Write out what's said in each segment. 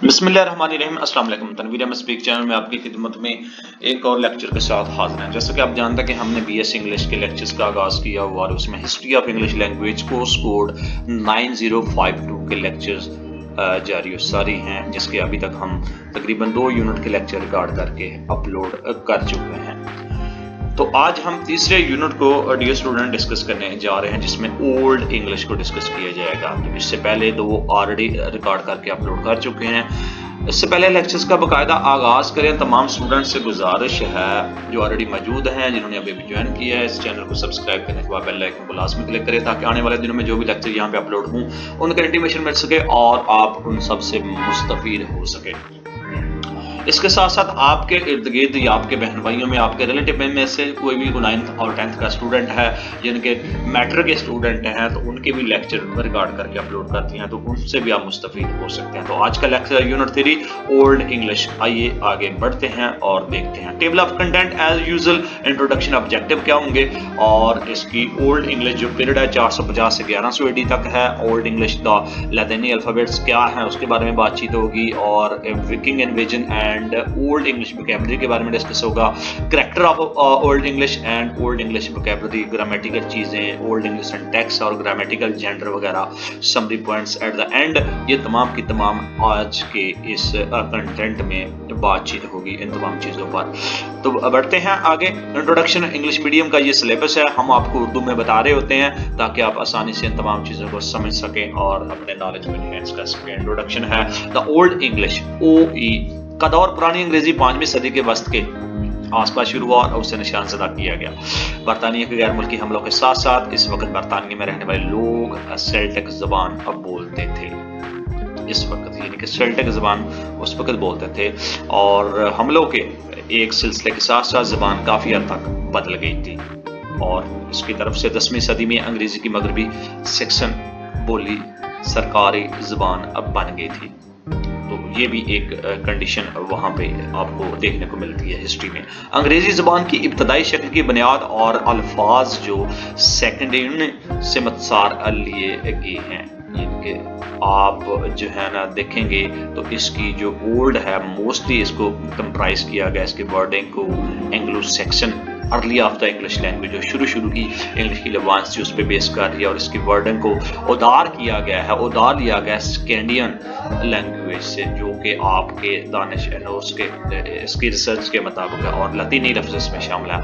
बिस्मिल्लाहिर्रहमानिर्रहीम। अस्सलाम वालेकुम। तनवीर अहमद स्पीक चैनल में आपकी खिदमत में एक और लेक्चर के साथ हाजिर हैं। जैसा कि आप जानते हैं कि हमने बीएस इंग्लिश के लेक्चर्स का आगाज़ किया हुआ और उसमें history of English language course code 9052 के लेक्चर्स जारी सारी हैं, जिसके अभी तक हम तकरीबन 2 यूनिट के लेक्चर रिकॉर्ड करके अपलोड कर चुके हैं। तो आज हम तीसरे यूनिट को डियर स्टूडेंट डिस्कस करने जा रहे हैं, जिसमें ओल्ड इंग्लिश को डिस्कस किया जाएगा। तो इससे पहले 2 ऑलरेडी रिकॉर्ड करके अपलोड कर चुके हैं। इससे पहले लेक्चर्स का बाकायदा आगाज़ करें, तमाम स्टूडेंट्स से गुजारिश है जो ऑलरेडी मौजूद हैं, जिन्होंने अभी ज्वाइन किया है, इस चैनल को सब्सक्राइब करने के बाद बेल आइकन को लाजमी क्लिक करें ताकि आने वाले दिनों में जो भी लेक्चर यहाँ पे अपलोड हों उनका इंटीमेशन मिल सके और आप उन सबसे मुस्तफीद हो सके। इसके साथ साथ आपके इर्द गिर्द या आपके बहन भाइयों में, आपके रिलेटिव में से कोई भी 9th और 10th का स्टूडेंट है, जिनके मैट्रिक के स्टूडेंट हैं, तो उनके भी लेक्चर रिकॉर्ड करके अपलोड करती हैं, तो उनसे भी आप मुस्तफीद हो सकते हैं। तो आज का लेक्चर यूनिट 3 ओल्ड इंग्लिश। आइए आगे बढ़ते हैं और देखते हैं। Table of content as usual, introduction, objective क्या होंगे और इसकी ओल्ड इंग्लिश जो पीरियड है 450 से 1100 AD तक है। ओल्ड इंग्लिश द लैटिनी अल्फाबेट्स क्या है उसके बारे में बातचीत होगी और Viking invasion and old English vocabulary के बारे में डिस्कस होगा। Character of Old English and old English vocabulary, grammatical चीजें, ओल्ड इंग्लिश सिंटैक्स और ग्रामेटिकल जेंडर वगैरह, summary points at the end. ये तमाम की तमाम आज के इस कंटेंट में बातचीत होगी इन तमाम चीजों पर। तो बढ़ते हैं आगे। इंट्रोडक्शन, इंग्लिश मीडियम का ये सिलेबस है, हम आपको उर्दू में बता रहे होते हैं ताकि आप आसानी से इन तमाम चीजों को समझ सकें और अपने नॉलेज को एनहांस कर सकें। इंट्रोडक्शन है द ओल्ड इंग्लिश, OE का दौर पुरानी अंग्रेजी 5वीं सदी के वस्त के आसपास शुरू हुआ और उससे निशान सदा किया गया। बरतानिया के गैर मुल्की हमलों के साथ साथ इस वक्त बरतानिया में रहने वाले लोग सेल्टिक जबान अब बोलते थे। इस वक्त यानी कि सेल्टिक जबान उस वक्त बोलते थे और हमलों के एक सिलसिले के साथ साथ जबान काफी हद तक बदल गई थी और इसकी तरफ से 10वीं सदी में अंग्रेजी की मगरबी सेक्शन बोली सरकारी जबान अब बन गई थी। तो ये भी एक कंडीशन वहाँ पे आपको देखने को मिलती है हिस्ट्री में। अंग्रेजी ज़बान की इब्तदाई शक्ल की बुनियाद और अल्फाज जो सेकेंड से मतसार लिए गए हैं, इनके आप जो है ना देखेंगे तो इसकी जो ओल्ड है मोस्टली इसको कंप्राइज किया गया, इसके वर्डिंग को Anglo Saxon early of the English language जो शुरू की इंग्लिश की लवांस थी उस पर बेस कर रही है और इसकी वर्डिंग को उधार किया गया है, उधार लिया गया स्कैंडियन लैंग्वेज से, जो कि आपके दानिश एनोस के इसकी रिसर्च के मुताबिक है और लतीनी लफ्ज़ इसमें शामिल है।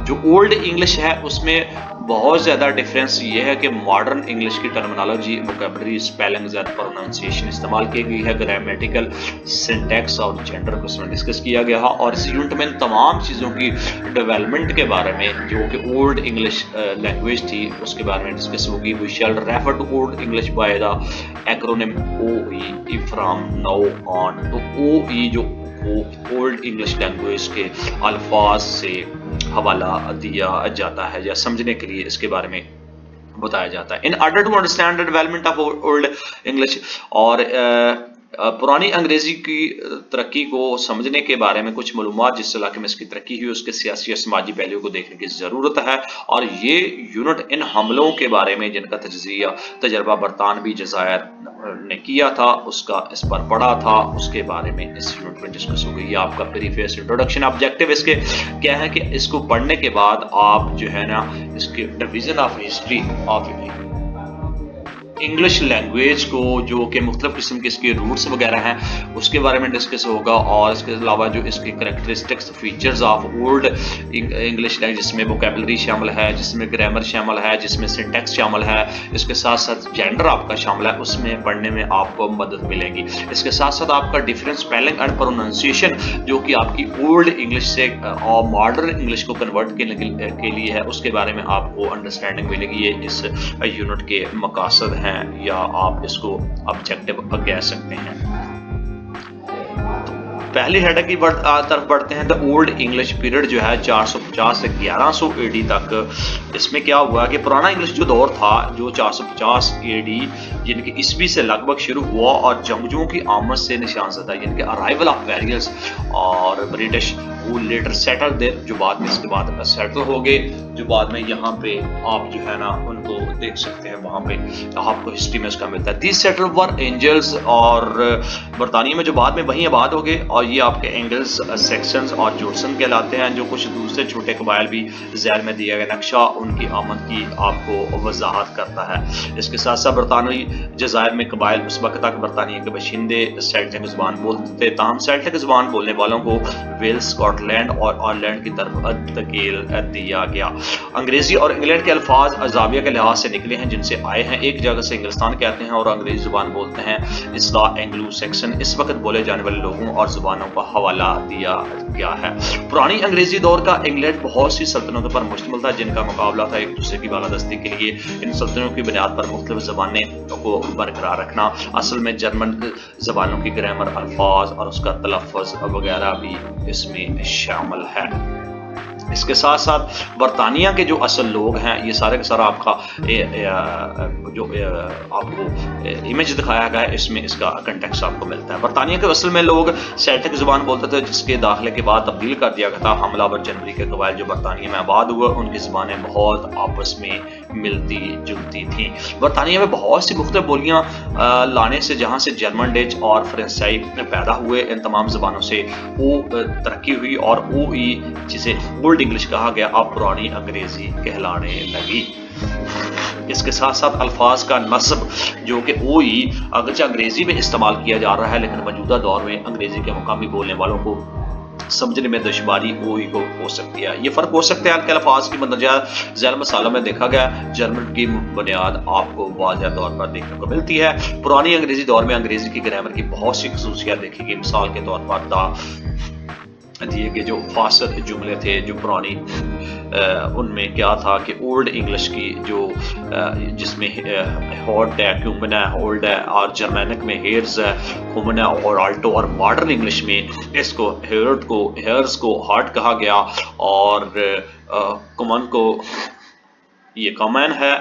जो ओल्ड इंग्लिश है उसमें बहुत ज़्यादा डिफरेंस ये है कि मॉडर्न इंग्लिश की टर्मिनोलॉजी, वोकैबुलरी, स्पेलिंग्स और प्रोनाउंसिएशन इस्तेमाल की गई है। ग्रामेटिकल, सिंटैक्स और जेंडर को इसमें डिस्कस किया गया है और इस यूनिट में तमाम चीज़ों की डेवलपमेंट के बारे में जो कि ओल्ड इंग्लिश लैंग्वेज थी उसके बारे में डिस्कस होगी। We shall refer to Old English by the acronym OE from now on. तो OE जो ओल्ड इंग्लिश लैंग्वेज के अल्फाज से हवाला दिया जाता है या समझने के लिए इसके बारे में बताया जाता है। In order to understand the development of Old English, और पुरानी अंग्रेजी की तरक्की को समझने के बारे में कुछ मालूमात जिस इलाके में इसकी तरक्की हुई उसके सियासी और समाजी पहलुओं को देखने की ज़रूरत है। और ये यूनिट इन हमलों के बारे में जिनका तजर्बा बरतानवी जज़ायर ने किया था उसका इस पर पढ़ा था, उसके बारे में इस यूनिट में डिस्कस हो गई। आपका प्रीवियस इंट्रोडक्शन। ऑब्जेक्टिव इसके क्या है कि इसको पढ़ने के बाद आप जो है ना इसके division of history of English language को जो कि मुख्तलिफ किस्म के इसके रूट्स वगैरह हैं उसके बारे में डिस्कस होगा और इसके अलावा जो इसकी characteristics features of Old English language जिसमें वोकैबुलरी शामिल है, जिसमें ग्रामर शामिल है, जिसमें सिंटैक्स शामिल है, इसके साथ साथ जेंडर आपका शामिल है, उसमें पढ़ने में आपको मदद मिलेगी। इसके साथ साथ आपका डिफरेंट स्पेलिंग एंड प्रोनाउंसिएशन जो कि आपकी ओल्ड इंग्लिश से और मॉडर्न इंग्लिश को कन्वर्ट के लिए है उसके बारे में आपको अंडरस्टैंडिंग मिलेगी। ये इस यूनिट के मकासद हैं या आप इसको ऑब्जेक्टिव कह सकते हैं। पहली हेडर की तरफ बढ़ते हैं। द ओल्ड इंग्लिश पीरियड जो है 450 से 1100 AD तक। इसमें क्या हुआ कि पुराना इंग्लिश जो दौर था जो 450 AD यानी कि ईस्वी से लगभग शुरू हुआ और जंगजुओं की आमद से निशान ज़दा यानी कि अराइवल ऑफ वेरियस और British who later settled there, جو بعد میں اس کے بعد سیٹل ہو گئے, جو بعد میں یہاں پہ آپ جو ہے نا ان کو دیکھ سکتے ہیں, وہاں پہ آپ کو ہسٹری میں اس کا ملتا ہے. These settled were Angles, اور برطانیہ میں جو بعد میں وہیں آباد ہو گئے, اور یہ آپ کے اینگلز, سیکسنز اور جورسن کہلاتے ہیں, جو کچھ دوسرے چھوٹے قبائل بھی ذیل میں دیا گیا نقشہ ان کی آمد کی آپ کو وضاحت کرتا ہے. اس کے ساتھ ساتھ برطانوی جزائر میں قبائل اس وقت تک برطانیہ کے باشندے سیلٹک زبان بولتے تھے, تاہم سیلٹک زبان بولنے والوں کو ویلز, اسکاٹ لینڈ اور آئرلینڈ کی طرف دھکیل دیا گیا. انگریزی اور انگلینڈ کے الفاظ زاویہ کے لحاظ سے نکلے ہیں جن سے آئے ہیں. ایک جگہ سے انگلستان کہتے ہیں اور انگریزی زبان بولتے ہیں. اصطلاح اینگلو سیکسن اس وقت بولے جانے والے لوگوں اور زبانوں کا حوالہ دیا گیا ہے. پرانی انگریزی دور کا انگلینڈ بہت سی سلطنتوں پر مشتمل تھا جن کا مقابلہ تھا ایک دوسرے کی بالادستی کے لیے. ان سلطنتوں کی بنیاد پر مختلف زبانیں کو برقرار رکھنا. اصل میں جرمن زبانوں کی گرامر, الفاظ اور اس کا تلفظ وغیرہ بھی اس میں شامل ہے. اس کے ساتھ ساتھ برطانیہ کے جو اصل لوگ ہیں یہ سارے کے سارا آپ کا جو آپ کو امیج دکھایا گیا ہے اس میں اس کا کنٹیکسٹ آپ کو ملتا ہے. برطانیہ کے اصل میں لوگ سیلٹک زبان بولتے تھے جس کے داخلے کے بعد تبدیل کر دیا گیا تھا. حملہ آور جنوبی کے قبائل جو برطانیہ میں آباد ہوئے ان کی زبانیں بہت آپس میں ملتی جلتی تھیں. برطانیہ میں بہت سی مختلف بولیاں لانے سے جہاں سے جرمن, ڈچ اور فرانسیسی پیدا ہوئے, ان تمام زبانوں سے ترقی ہوئی اور جسے اولڈ انگلش کہا گیا اب پرانی انگریزی کہلانے لگی. اس کے ساتھ ساتھ الفاظ کا نصب جو کہ اگرچہ انگریزی میں استعمال کیا جا رہا ہے لیکن موجودہ دور میں انگریزی کے مقامی بولنے والوں کو سمجھنے میں دشواری کو ہو سکتی ہے. یہ فرق ہو سکتا ہے کہ الفاظ کی مندرجہ ذیل مثالوں میں دیکھا گیا. جرمن کی بنیاد آپ کو واضح طور پر دیکھنے کو ملتی ہے. پرانی انگریزی دور میں انگریزی کی گرامر کی بہت سی خصوصیات دیکھی گئی. مثال کے طور پر دیے کہ جو فاسد جملے تھے جو پرانی ان میں کیا تھا کہ اولڈ انگلش کی جو جس میں ہولڈ ہے, کیومن ہے, ہولڈ ہے, اور جرمینک میں ہیئرز ہے, کومن ہے اور آلٹو, اور ماڈرن انگلش میں اس کو ہیئرز کو ہارٹ کہا گیا, اور کمن کو یہ کمین ہے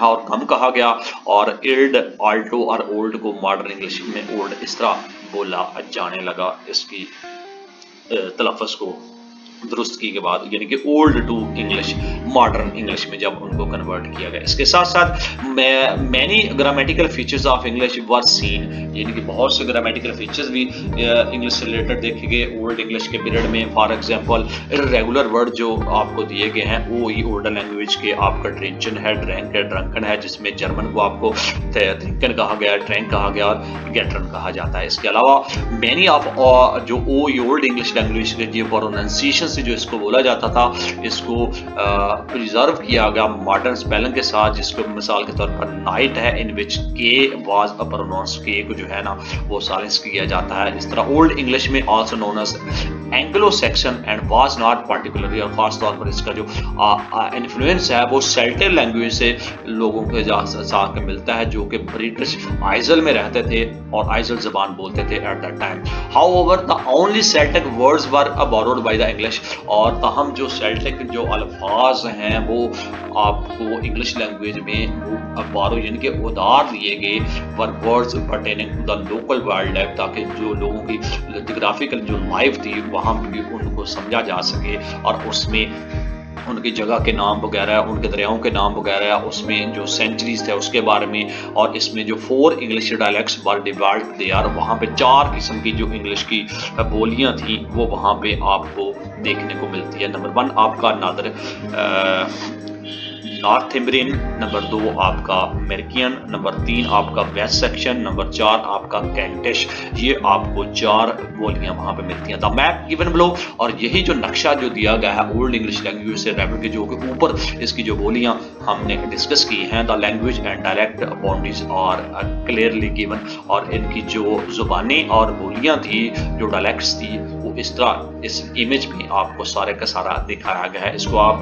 اور کم کہا گیا, اور ایلڈ, آلٹو اور اولڈ کو ماڈرن انگلش میں اولڈ اس طرح بولا جانے لگا. اس کی تلفظ کو درست کی کے بعد یعنی کہ Old to English, modern English میں جب ان کو کنورٹ کیا گیا. اس کے ساتھ ساتھ many grammatical features of English were seen, یعنی کہ بہت سے گرامیٹیکل فیچرز بھی انگلش سے ریلیٹڈ دیکھے گئے اولڈ انگلش کے پیریڈ میں. فار ایگزامپل ریگولر ورڈ جو آپ کو دیے گئے ہیں وہ اولڈ لینگویج کے آپ کا ٹرینچن ہے, ڈرینک ہے, ڈرنکن ہے, جس میں جرمن کو آپ کو ڈرنکن کہا گیا, ٹرینک کہا گیا اور گیٹرن کہا جاتا ہے. اس کے علاوہ مینی آف جو اولڈ انگلش لینگویج کے جو پروننسیشن سے جو اس کو بولا جاتا تھا اس کو پریزرو کیا گیا ماڈرن اسپیلنگ کے ساتھ, جس کو مثال کے طور پر نائٹ ہے ان وچ کے واز پروناؤنس, کے کو جو ہے نا وہ سائلنس کیا جاتا ہے. اس طرح اولڈ انگلش میں also known as Anglo Saxon and was not particularly, اور خاص طور پر اس کا جو انفلوئنس ہے وہ سیلٹک لینگویج سے لوگوں کے ساتھ ملتا ہے جو کہ برٹش آئزل میں رہتے تھے اور آئزل زبان بولتے تھے at that time. However the only Celtic words were borrowed by the English, اور تاہم جو سیلٹک جو الفاظ ہیں وہ آپ کو انگلش لینگویج میں بارو یعنی کہ ادھار لیے گئے ور words pertaining to the local wildlife, تاکہ جو لوگوں کی جغرافیکل جو لائف تھی وہاں بھی ان کو سمجھا جا سکے, اور اس میں ان کی جگہ کے نام وغیرہ, ان کے دریاؤں کے نام وغیرہ, اس میں جو سینچریز تھے اس کے بارے میں, اور اس میں جو 4 انگلش ڈائلیکٹس بار ڈیوائڈ دے آر, وہاں پہ 4 قسم کی جو انگلش کی بولیاں تھیں وہ وہاں پہ آپ کو دیکھنے کو ملتی ہے. نمبر 1 آپ کا نارتھمبرین, نمبر 2 آپ کا میرکین, نمبر 3 آپ کا ویسٹ سیکشن, نمبر 4 آپ کا کینٹش. یہ آپ کو 4 بولیاں وہاں پہ ملتی ہیں. دا میپ گیون بلو, اور یہی جو نقشہ جو دیا گیا ہے اولڈ انگلش لینگویج سے ریلیٹ کے جو کہ اوپر اس کی جو بولیاں ہم نے ڈسکس کی ہیں, the language and dialect boundaries are clearly given, اور ان کی جو زبانیں اور بولیاں تھی جو ڈائلیکٹس تھی وہ اس طرح اس امیج میں آپ کو سارے کا سارا دکھایا گیا ہے. اس کو آپ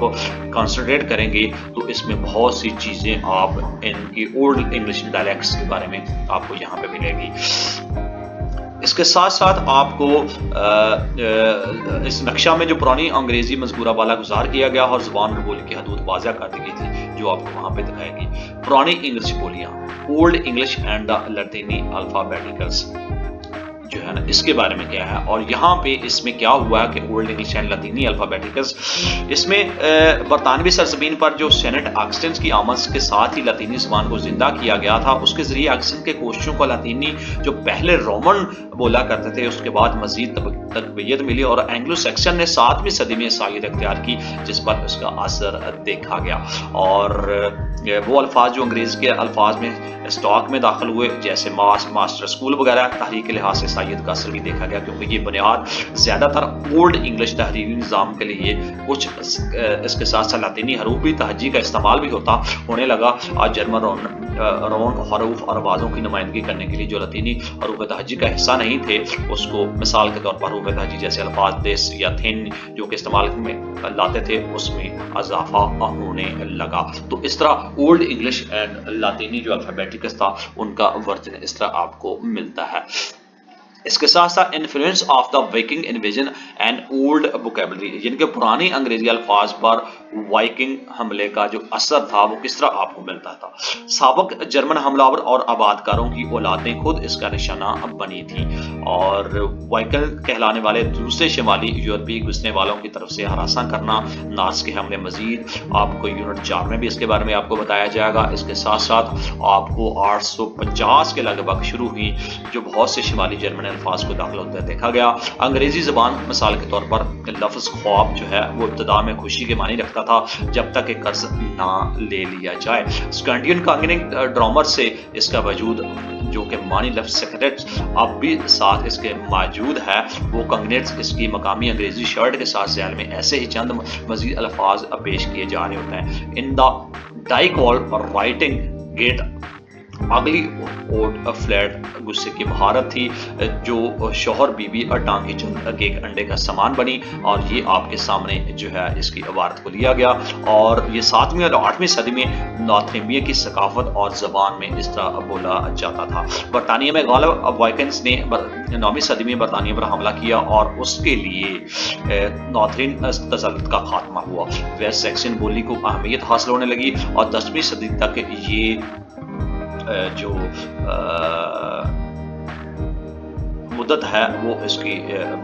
کنسنٹریٹ کریں گے تو اس میں بہت سی چیزیں آپ ان کی اولڈ انگلش ڈائلیکٹس کے بارے میں آپ کو یہاں پہ ملے گی. اس کے ساتھ ساتھ آپ کو اس نقشہ میں جو پرانی انگریزی مذکورہ والا گزار کیا گیا اور زبان اور بولی کی حدود واضح کر دی گئی تھی جو آپ کو وہاں پہ دکھائے گی. پرانی انگلش بولیاں اولڈ انگلش اینڈ دا لاتینی الفابیٹیکلس جو ہے दरमियान इसके बारे में क्या है। और यहाँ पे इसमें क्या हुआ है कि ओल्ड इंग्लिश एंड लतीनी अल्फाबेटिकस, इसमें बरतानवी सरजमीन पर जो सेनेट ऑक्सटेंस की आमद के साथ ही लतीनी ज़बान को जिंदा किया गया था, उसके जरिए ऑक्सटेंस के कोशिशों को लतीनी जो पहले रोमन बोला करते थे उसके बाद मजीद तकवीयत मिली और एंग्लो सैक्सन ने 7वीं सदी में ईसाइयत इख्तियार की, जिस पर उसका असर देखा गया। और वो अल्फाज जो अंग्रेज़ी के अल्फाज में स्टॉक में दाखिल हुए जैसे मास्टर स्कूल वगैरह, तहरीक के लिहाज से ईसाइयत का असर भी देखा गया, क्योंकि ये बुनियाद ज़्यादातर ओल्ड इंग्लिश तहरीरी निज़ाम के लिए कुछ इसके साथ साथ लतीनी हरूफ भी तहजी का इस्तेमाल भी होने लगा। आज जर्मन रोन हरूफ और आवाज़ों की नुमाइंदगी करने के लिए जो लतीनी हरूफ तहजी का हिस्सा नहीं थे, उसको मिसाल के तौर पर हरूफ तहजी जैसे अल्फाज दिस या थिन जो कि इस्तेमाल में लाते थे, उसमें इजाफा होने लगा। तो इस तरह ओल्ड इंग्लिश एंड लातीनी जो अल्फाबेटिक्स था उनका वर्जन इस तरह आपको मिलता है। इसके साथ साथ influence of the Viking invasion and old vocabulary, यानी कि पुरानी अंग्रेजी अल्फाज पर वाइकिंग हमले का जो असर था वो किस तरह आपको मिलता था। साबिक जर्मन हमलावर और आबादकारों की औलादें खुद इसका निशाना बनी थी और वाइकिंग कहलाने वाले दूसरे शुमाली यूरोपीय घुसने वालों की तरफ से हरासा करना, नार्स के हमले, मजीद आपको यूनिट 4 में भी इसके बारे में आपको बताया जाएगा। इसके साथ साथ आपको 850 के लगभग शुरू हुई जो बहुत से शुमाली जर्मन अल्फाज को दाखिल होते देखा गया। अंग्रेजी जबान मिसाल के तौर पर लफ्ज ख्वाब जो है वो इब्तिदा में खुशी के मानी रखता था जब तक कि कर्ज ना ले लिया जाए। स्कैंडियन कांगनिंग ड्रामर से इसका वजूद जो कि मानी लफ्ज सेक्रेट अब भी साथ इसके मौजूद है, वो कंगनेट्स इसकी मकामी अंग्रेजी शर्ट के साथ ज़ैल में ऐसे ही चंद मजीद अल्फाज पेश किए जा रहे होते हैं। इन द डाइकॉल राइटिंग गेट अगली ओट फ्लैट गुस्से की महारत थी जो शोहर बीबी और टांगी चुन के एक अंडे का सामान बनी और ये आपके सामने जो है इसकी इबारत को लिया गया। और ये 7वीं और 8वीं सदी में नॉर्थम्बिया की सकाफत और जबान में इस तरह बोला जाता था। बरतानिया में गालिब वाइकिंग्स ने 9वीं सदी में बरतानिया पर हमला किया और उसके लिए नॉर्थरिन तसल्लुत का खात्मा हुआ। वेस्ट सेक्शन बोली को अहमियत हासिल होने लगी और 10वीं सदी तक ये जो मुद्दत है वो इसकी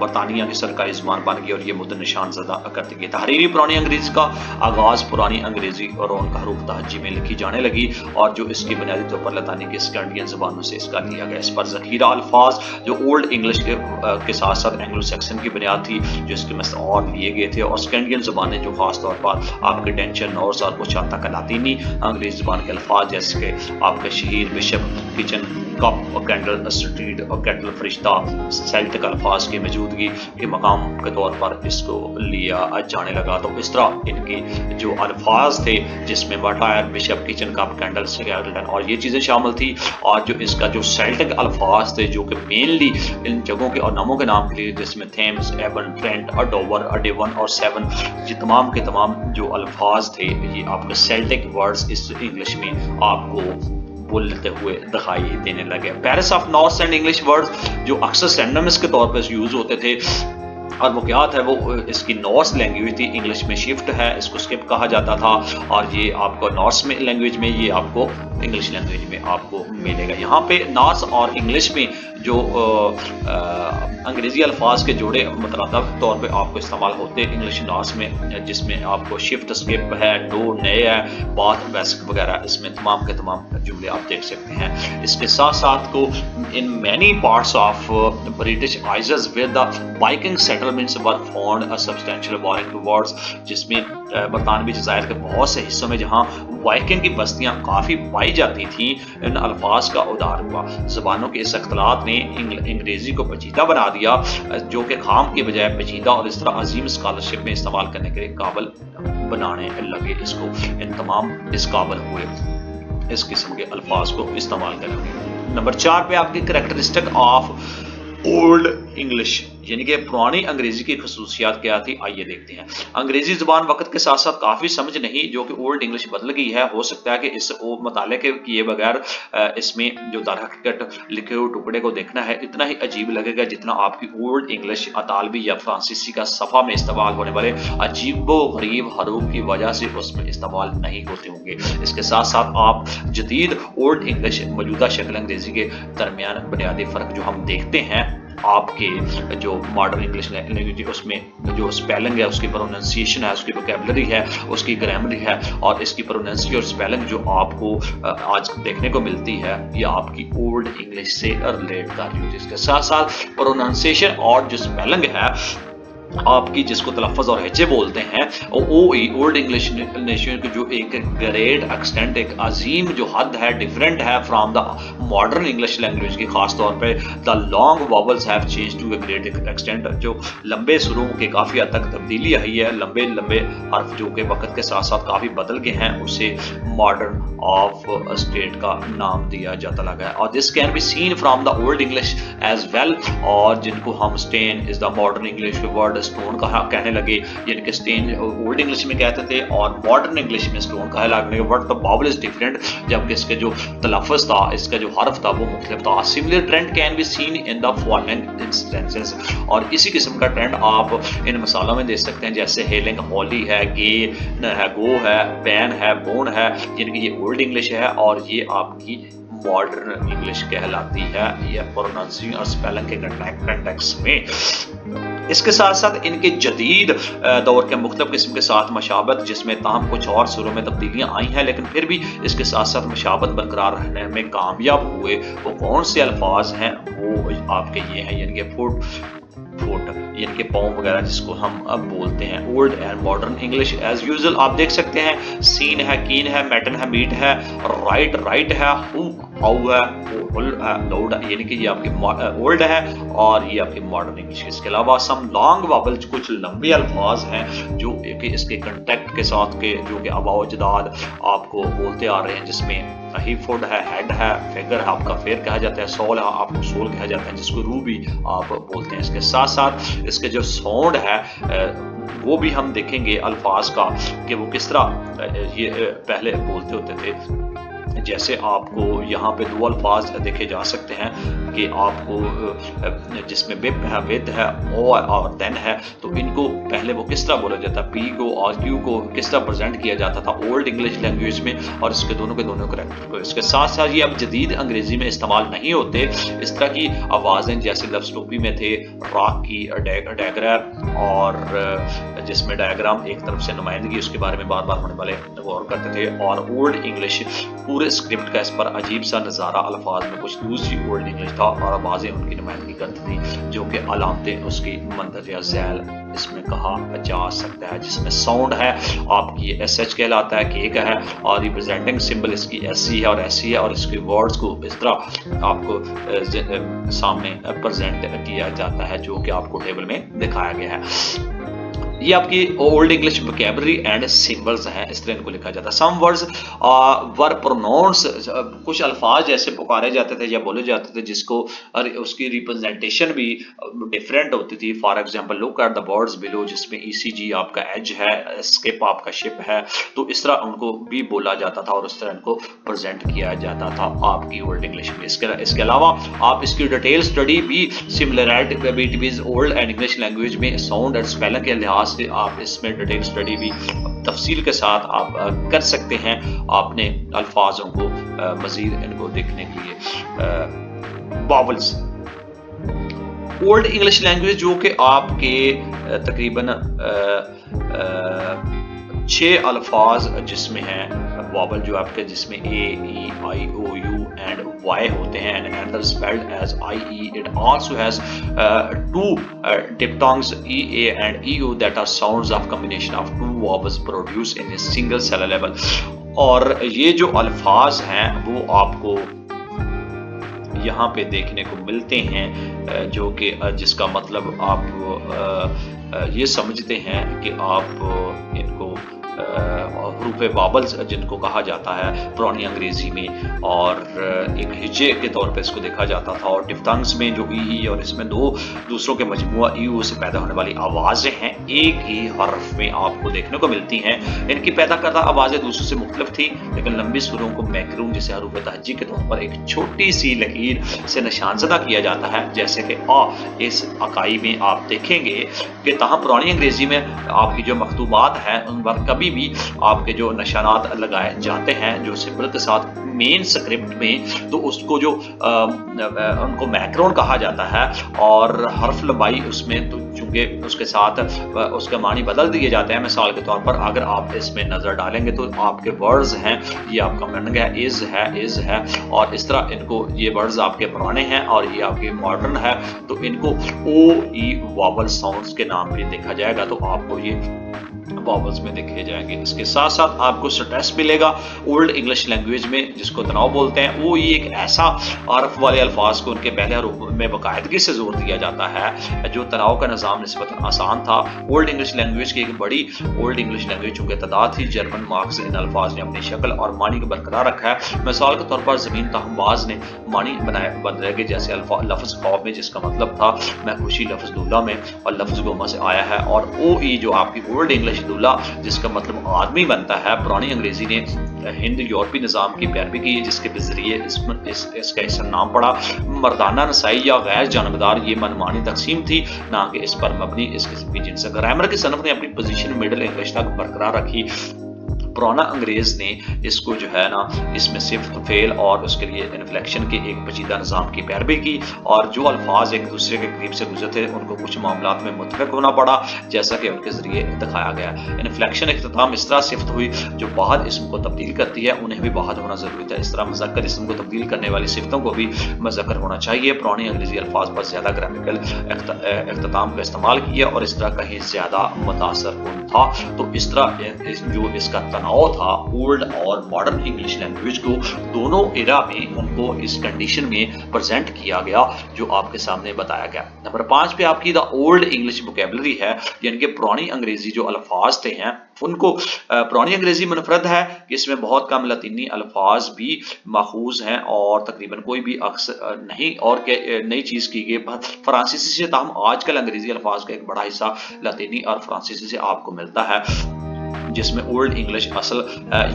बरतानिया की सरकारी ज़बान बन गई और ये मुद्दत निशान ज़दा करती गई। तहरीरी पुरानी अंग्रेज़ी का आगाज़ पुरानी अंग्रेज़ी और उनका हरूफ तहजी में लिखी जाने लगी और जो इसकी बुनियादी तौर पर लतानी की स्कैंडियन ज़बानों से इसका लिया गया। इस पर ज़ख़ीरा अल्फाज जो ओल्ड इंग्लिश के साथ साथ एंग्लो सैक्सन की बुनियाद थी जो इसके में और लिए गए थे और स्कैंडियन ज़बानें जो ख़ास तौर पर आपके डेंचर, नॉर्स और कुछ हद तक लातीनी अंग्रेज़ी ज़बान के अल्फाज जैसे कि आपके शहीद, बिशप, किचन, कप और कैंडल, स्ट्रीट और कैटल, फरिश्ता, सेल्टिक अल्फाज की मौजूदगी के मकाम के तौर पर इसको लिया जाने लगा। तो इस तरह इनके जो अल्फाज थे जिसमें martyr, bishop, kitchen, cup, candle, skeleton और ये चीज़ें शामिल थी और जो इसका जो सेल्टिक अल्फाज थे जो कि मेनली इन जगहों के और नामों के नाम के लिए जिसमें Thames, Avon, Trent, Dover, Devon और सेवन, ये तमाम के तमाम जो अल्फाज थे ये आपके सेल्टिक वर्ड्स इस इंग्लिश में आपको बोलते हुए दिखाई देने लगे। Paris of north and English words जो अक्सर सिनोनिम्स के तौर पर यूज होते थे और वो क्या है वो इसकी नॉर्स लैंग्वेज थी, इंग्लिश में शिफ्ट है, इसको स्किप कहा जाता था और ये आपको नॉर्स में लैंग्वेज में ये आपको इंग्लिश लैंग्वेज में आपको मिलेगा। यहाँ पे नॉर्स और इंग्लिश में जो अंग्रेजी अल्फाज के जोड़े मतलब तौर पे आपको इस्तेमाल होते हैं इंग्लिश नॉर्स में, जिसमें आपको शिफ्ट, स्किप है, डो, नए है, बात, बेसिक वगैरह, इसमें तमाम के तमाम जुमले आप देख सकते हैं। इसके साथ साथ को in many parts of British Isles with the Viking settlements were found a substantial boring words, जिसमें बरतानवी जज़ायर के बहुत से हिस्सों में जहाँ वाइकिंग की बस्तियाँ काफ़ी पाई जाती थी इन अल्फाज का उदार हुआ। ज़बानों के इस अख्तलात ने अंग्रेज़ी को पेचीदा बना दिया जो कि खाम के बजाय पेचीदा और इस तरह अजीम स्कॉलरशिप में इस्तेमाल करने के लिए काबिल बनाने लगे। इसको इन तमाम इस काबिल हुए इस किस्म के अल्फाज को इस्तेमाल करेंगे। नंबर 4 पे आपकी करैक्टरिस्टिक ऑफ ओल्ड इंग्लिश यानी कि पुरानी अंग्रेजी की खसूसियात क्या थी, आइए देखते हैं। अंग्रेजी ज़बान वक्त के साथ साथ काफ़ी समझ नहीं जो कि ओल्ड इंग्लिश बदल गई है। हो सकता है कि इस मताले के किए बगैर इसमें जो दरहकीकत लिखे हुए टुकड़े को देखना है इतना ही अजीब लगेगा जितना आपकी ओल्ड इंग्लिश, अतालवी या फ्रांसीसी का सफ़ा में इस्तेमाल होने वाले अजीबो गरीब हरूफ की वजह से उसमें इस्तेमाल नहीं होते होंगे। इसके साथ साथ आप जदीद ओल्ड इंग्लिश मौजूदा शक्ल अंग्रेजी के दरमियान बुनियादी फ़र्क जो हम देखते हैं آپ کے جو ماڈرن انگلش لینگویج اس میں جو اسپیلنگ ہے، اس کی پروننسیشن ہے، اس کی ووکیبلری ہے، اس کی گرامر ہے، اور اس کی پروننسی اور اسپیلنگ جو آپ کو آج دیکھنے کو ملتی ہے، یہ آپ کی اولڈ انگلش سے ریلیٹ کر رہی ہوتی ہے۔ اس کے ساتھ ساتھ پروننسیشن اور جو اسپیلنگ ہے آپ کی، جس کو تلفظ اور ہجے بولتے ہیں، اولڈ انگلش نیشن کی جو ایک گریٹ ایکسٹینٹ، ایک عظیم جو حد ہے، ڈفرینٹ ہے from the modern English language کی، خاص طور پہ the long vowels have change to a great extent, جو لمبے سروں کے کافی حد تک تبدیلی آئی ہے، لمبے حرف جو کہ وقت کے ساتھ ساتھ کافی بدل گئے ہیں، اسے ماڈرن آف اسٹیٹ کا نام دیا جاتا لگا ہے۔ اور this can be seen from the Old English as well, اور جن کو ہم stan as the modern English کے ورڈ اسٹون کہنے لگے، یعنی کہ اسٹین اولڈ انگلش میں کہتے تھے اور ماڈرن انگلش میں اسٹون کہنے لگے، but the vowel is different, جبکہ اس کے جو تلفظ تھا، اس کا جو حرف تھا وہ مختلف تھا۔ Similar trend can be seen in the following instances, اور اسی قسم کا ٹرینڈ آپ ان مثالوں میں دیکھ سکتے ہیں، جیسے ہیلنگ ہولی ہے، گے ہے، گو ہے، پین ہے، بون ہے، یعنی کہ یہ اولڈ انگلش ہے اور یہ آپ کی ماڈرن انگلش کہلاتی ہے، یہ پروننسیشن اور اسپیلنگ کے کنٹیکسٹ میں۔ اس کے ساتھ ساتھ ان کے جدید دور کے مختلف قسم کے ساتھ مشابت، جس میں تاہم کچھ اور سروں میں تبدیلیاں آئی ہیں، لیکن پھر بھی اس کے ساتھ ساتھ مشابت برقرار رہنے میں کامیاب ہوئے، وہ کون سے الفاظ ہیں؟ وہ آپ کے یہ ہیں، یعنی کہ فوٹ یعنی کہ پاؤں وغیرہ، جس کو ہم اب بولتے ہیں old and modern English as usual. آپ دیکھ سکتے ہیں سین ہے، کین ہے، میٹن ہے، میٹ ہے، رائٹ ہے، ہاؤ ہے، لاؤڈ ہے، یعنی کہ یہ آپ کی اولڈ ہے اور یہ آپ کی ماڈرن انگلش۔ اس کے علاوہ سم لانگ واول، کچھ لمبے الفاظ ہیں جو کہ اس کے کنٹیکٹ کے ساتھ کے جو کہ آباء و اجداد آپ کو بولتے آ رہے ہیں، جس میں ہی فوڈ ہے، ہیڈ ہے، فگر ہے، آپ کا فیر کہا جاتا ہے، سول ہے، آپ کو سول کہا جاتا ہے، جس کو رو بھی آپ بولتے ہیں۔ اس کے ساتھ ساتھ اس کے جو ساؤنڈ ہے وہ بھی ہم دیکھیں گے الفاظ کا کہ وہ کس طرح یہ پہلے بولتے ہوتے تھے۔ جیسے آپ کو یہاں پہ دو الفاظ دیکھے جا سکتے ہیں کہ آپ کو جس میں بپ ہے، ود ہے، او اور دین ہے، تو ان کو پہلے وہ کس طرح بولا جاتا ہے، پی کو اور کیو کو کس طرح پریزنٹ کیا جاتا تھا اولڈ انگلش لینگویج میں، اور اس کے دونوں کریکٹر کو۔ اس کے ساتھ ساتھ یہ اب جدید انگریزی میں استعمال نہیں ہوتے، اس طرح کی آوازیں جیسے لفظ ٹوپی میں تھے راک کی ڈیگرام، اور جس میں ڈائیگرام ایک طرف سے نمائندگی، اس کے بارے میں بار بار ہونے والے غور کرتے تھے، اور اولڈ انگلش پورے اسکرپٹ کا اس پر عجیب سا نظارہ، الفاظ میں کچھ دوسری اولڈ انگلش تھا اور آوازیں ان کی نمائندگی کرتی تھی، جو کہ علامتیں اس کی مندرجہ ذیل اس میں کہا جا سکتا ہے، جس میں ساؤنڈ ہے آپ کی ایس ایچ کہلاتا ہے، کیک ہے، اور ریپرزینٹنگ سمبل اس کی ایس سی ہے اور ایس سی ہے، اور اس کے ورڈز کو اس طرح آپ کو سامنے پریزنٹ کیا جاتا ہے، جو کہ آپ کو ٹیبل میں دکھایا گیا ہے۔ یہ آپ کی old English vocabulary and symbols ہیں، اس طرح ان کو لکھا جاتا ہے۔ سم ورڈز ور پروناؤنس، کچھ الفاظ جیسے پکارے جاتے تھے یا بولے جاتے تھے جس کو اس کی ریپرزنٹیشن بھی ڈفرینٹ ہوتی تھی۔ For example look at the words below, جس میں ای سی جی آپ کا ایج ہے، اسکپ آپ کا شپ ہے، تو اس طرح ان کو بھی بولا جاتا تھا اور اس طرح ان کو پریزنٹ کیا جاتا تھا آپ کی اولڈ انگلش میں۔ اس کے علاوہ آپ اس کی ڈیٹیل اسٹڈی بھی similarity between old and English language میں ساؤنڈ اور اسپیلنگ کے لحاظ سے آپ اس میں ڈیٹیل اسٹڈی بھی تفصیل کے ساتھ آپ کر سکتے ہیں، آپ نے الفاظوں کو مزید ان کو دیکھنے کے لیے۔ واولز، اولڈ انگلش لینگویج جو کہ آپ کے تقریباً 6 الفاظ جس میں ہیں واول، جو آپ کے جس میں اے ای آئی او یو اینڈ وائی ہوتے ہیں، and another spelled as IE. It also has 2 diphthongs EA and EO that are sounds of combination of 2 vowels produced in a single syllable. اور یہ جو الفاظ ہیں وہ آپ کو یہاں پہ دیکھنے کو ملتے ہیں، جو کہ جس کا مطلب آپ یہ سمجھتے ہیں کہ آپ ان کو حروف واولز جن کو کہا جاتا ہے پرانی انگریزی میں، اور ایک ہجے کے طور پہ اس کو دیکھا جاتا تھا، اور ڈفتھنگز میں جو ای اور اس میں 2 دوسروں کے مجموعہ ای او سے پیدا ہونے والی آوازیں ہیں، ایک ہی حرف میں آپ کو دیکھنے کو ملتی ہیں۔ ان کی پیدا کردہ آوازیں دوسروں سے مختلف تھیں، لیکن لمبی سروں کو میکرون جسے حروف تہجی کے طور پر ایک چھوٹی سی لکیر سے نشان زدہ کیا جاتا ہے، جیسے کہ آ۔ اس اکائی میں آپ دیکھیں گے کہ تاہم پرانی انگریزی میں آپ کی جو مکتوبات ہیں ان پر کبھی कोई भी आपके जो निशानात लगाए जाते हैं जो सिंबल के साथ मेन स्क्रिप्ट में, तो उसको जो उनको मैक्रोन कहा जाता है, और हर्फ लंबाई उसमें तो चूंकि उसके साथ उसके मानी बदल दिए जाते हैं। मिसाल के तौर पर अगर आप इसमें नजर डालेंगे तो आपके वर्ड्स हैं, ये आपका मीनिंग है, इज है, और इस तरह इनको, ये वर्ड्स आपके पुराने हैं और ये आपके मॉडर्न है, तो इनको ओ ई वॉवल साउंड्स के नाम पे देखा जाएगा, तो आपको ये वॉवल्स में देखे जाएंगे। इसके साथ साथ आपको स्ट्रेस मिलेगा ओल्ड इंग्लिश लैंग्वेज में, जिसको तनाव बोलते हैं, वो ये एक ऐसा हरफ वाले अल्फाज को उनके पहले हरूफ में बाकायदगी से जोर दिया जाता है, जो तनाव का निज़ाम निस्बतन आसान था। ओल्ड इंग्लिश लैंग्वेज की एक बड़ी ओल्ड इंग्लिश लैंग्वेज चूंकि तादाद थी, जर्मन मार्क्स इन अल्फाज ने अपनी शक्ल और मानी को बरकरार रखा है। मिसाल के तौर पर ज़मीन तहबाज ने मानी बदले गए, जैसे लफ्ज़ खौफ में जिसका मतलब था मैं खुशी, लफ्ज़ दूल्हा में, और लफ्ज़ गोमा से आया है, और ओ ई जो आपकी ओल्ड इंग्लिश दूल्हा जिसका मतलब आदमी बनता है, पुरानी अंग्रेजी ने हिंद यूरोपी निज़ाम की पैरवी की, जिसके जरिए इसका इसम नाम पड़ा। मर्दाना नसाई या गैर जानबदार ये मनमानी तकसीम थी, ना कि इस पर मबनी इस किस्म की जिनसे। ग्रामर की सनफ ने अपनी पोजीशन मिडिल इंग्लिश तक बरकरार रखी। पुराना अंग्रेज ने इसको जो है ना, इसमें सिफ्त, फेल और उसके लिए इन्फ्लेक्शन के एक पेचीदा निज़ाम की पैरवी की, और जो अल्फाज एक दूसरे के करीब से गुजरे थे उनको कुछ मामलात में मुतफिक होना पड़ा, जैसा कि उनके जरिए दिखाया गया। इन्फ्लेक्शन इख्तिताम इस तरह सिफ्त हुई जो बाद इसम को तब्दील करती है, उन्हें भी बाद होना जरूरी था। इस तरह मुज़क्कर इसम को तब्दील करने वाली सिफ्तों को भी मुज़क्कर होना चाहिए। पुरानी अंग्रेजी अल्फाज पर ज्यादा ग्रामेटिकल इख्तिताम का इस्तेमाल किया और इस तरह कहीं ज्यादा मुतासर कौन था। तो इस तरह जो इसका तनाव था ओल्ड और मॉडर्न इंग्लिश लैंग्वेज को, दोनों एरा में उनको इस कंडीशन में प्रेजेंट किया गया जो आपके सामने बताया गया। नंबर 5 पे आपकी द ओल्ड इंग्लिश वोकैबुलरी है, यानी कि पुरानी अंग्रेजी जो अल्फाज थे हैं उनको, पुरानी अंग्रेजी मुनफरद है कि इसमें बहुत कम लतीनी अल्फाज भी माखूज हैं और तकरीबन कोई भी अक्स नहीं और नई चीज की गई। फ्रांसीसी से ताहम आजकल अंग्रेजी अल्फाज का एक बड़ा हिस्सा लतीनी और फ्रांसीसी से आपको मिलता है, जिसमें ओल्ड इंग्लिश असल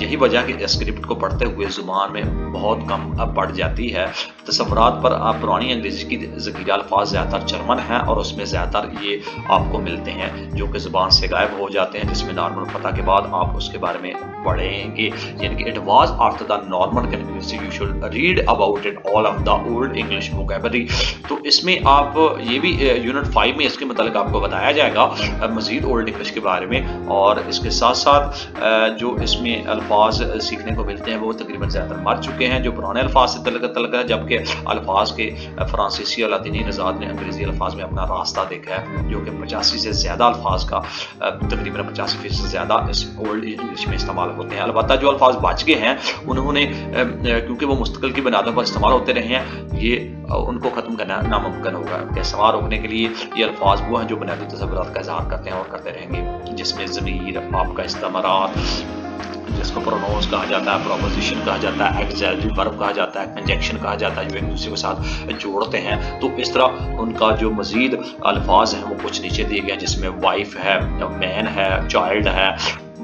यही वजह कि स्क्रिप्ट को पढ़ते हुए जुबान में बहुत कम पड़ जाती है। तस्वुरात पर पुरानी अंग्रेजी की ज़ख़ीरा अल्फाज ज़्यादातर जर्मन हैं और उसमें ज़्यादातर ये आपको मिलते हैं जो कि ज़ुबान से गायब हो जाते हैं, जिसमें नॉर्मन पता के बाद आप उसके बारे में पढ़ेंगे, यानी कि it was after the Norman confusion you should read about it all of the old English vocabulary. तो इसमें आप ये भी यूनिट 5 में इसके मतलब आपको बताया जाएगा मजीद ओल्ड इंग्लिश के बारे में, और इसके साथ साथ जो इसमें अल्फाज सीखने को मिलते हैं वो तकरीबन ज़्यादातर मर चुके हैं जो पुराने अल्फाज से तल्लुक़ है, जबकि अल्फाज के फ्रांसीसी और लातीनी नज़ात ने अंग्रेजी अल्फाज में अपना रास्ता देखा है, जो कि 85 से ज़्यादा अल्फाज का तकरीबन 85% से ज़्यादा इस ओल्ड इंग्लिश में इस्तेमाल होते हैं। अलबत्ता जो अल्फाज बच गए हैं उन्होंने क्योंकि वो मुस्तकिल की बुनियादों पर इस्तेमाल होते रहे हैं, ये उनको ख़त्म करना नामुमकिन होगा। इस्तेमाल रोकने के लिए ये अल्फाज वो हैं जो बुनियादी तसव्वुरात का इज़हार करते हैं और करते रहेंगे, जिसमें ज़मीर, आपका इस्तेमारात, जिसको प्रोनाउंस कहा जाता है, प्रोपोजिशन कहा जाता है, एक्सिलरी वर्ब कहा जाता है, कंजंक्शन कहा जाता है, जो एक दूसरे के साथ जोड़ते हैं। तो इस तरह उनका जो मजीद अल्फाज हैं वो कुछ नीचे दिए गए हैं, जिसमें वाइफ है, मैन है, चाइल्ड है,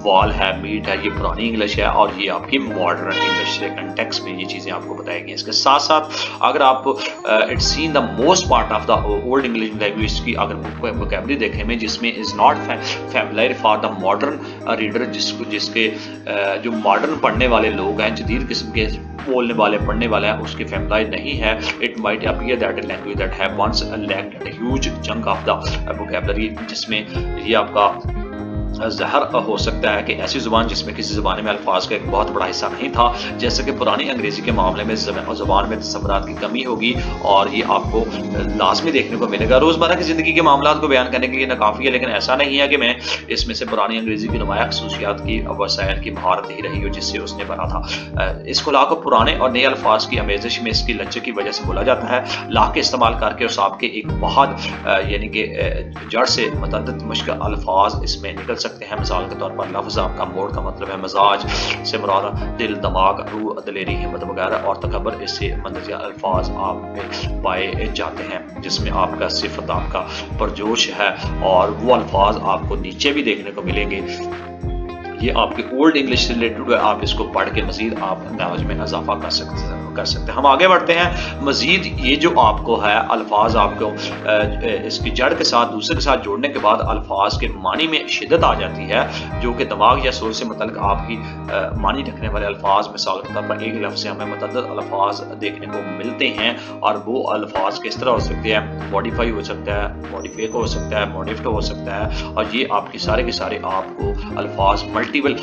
वॉल है, मीट है, ये पुरानी इंग्लिश है, और ये आपकी मॉडर्न इंग्लिश है। कंटेक्स्ट में ये चीज़ें आपको बताएंगी। इसके साथ साथ अगर आप it's seen the most part of the old English language की अगर वोकैबुलरी देखें में, जिसमें is not familiar for the modern reader, जिसके जो मॉडर्न पढ़ने वाले लोग हैं, जदीद किस्म के बोलने वाले पढ़ने वाले हैं, उसके फैमिलियर नहीं है। It might appear that a language that have once lacked a huge chunk of the vocabulary, जिसमें ये आपका ज़हर हो सकता है कि ऐसी ज़ुबान जिसमें किसी ज़बान में अल्फाज का एक बहुत बड़ा हिस्सा नहीं था, जैसे कि पुरानी अंग्रेज़ी के मामले में ज़बान में तसव्वुरात की कमी होगी, और ये आपको लाजमी देखने को मिलेगा। रोज़मर्रा की ज़िंदगी के मामलात को बयान करने के लिए नाकाफ़ी है, लेकिन ऐसा नहीं है कि मैं इसमें से पुरानी अंग्रेज़ी की नुमाया खसूसियात की वसाइल की महारत ही रही हो जिससे उसने बना था। इस खुला को पुराने और नए अल्फाज की आमेज़श में इसकी लज्जत की वजह से बोला जाता है। ला के इस्तेमाल करके उस आपके एक बहुत यानी कि जड़ से मुतअद्दिद मुश्किल अल्फाज इसमें निकल सकते हैं। मिसाल के तौर पर लफ्ज़ आपका मोड का मतलब है मजाज से मुराद दिल, दिमाग, रूह, दिलेरी, हिम्मत वगैरह, और तकब्बुर इससे मंदरजा अल्फाज आप में पाए जाते हैं, जिसमें आपका सिफत आपका परजोश है, और वो अल्फाज आपको नीचे भी देखने को मिलेंगे। ये आपके ओल्ड इंग्लिश से रिलेटेड है, आप इसको पढ़ के मजीद आप नॉलेज में इजाफा कर सकते हैं। हम आगे बढ़ते हैं। मजीद ये जो आपको है अल्फाज आपको इसकी जड़ के साथ दूसरे के साथ जोड़ने के बाद अल्फाज के मानी में शिद्दत आ जाती है, जो कि दिमाग या सोच से मतलब आपकी मानी रखने वाले अल्फाज, मिसाल के तौर पर एक लफ्ज़ से हमें मतअद्दद अल्फाज देखने को मिलते हैं, और वो अल्फाज किस तरह हो सकते हैं, मॉडिफाई हो सकता है, मॉडिफेक हो सकता है, मॉडिफ्ट हो सकता है, और ये आपके सारे के सारे आपको अल्फाज मल्टीपल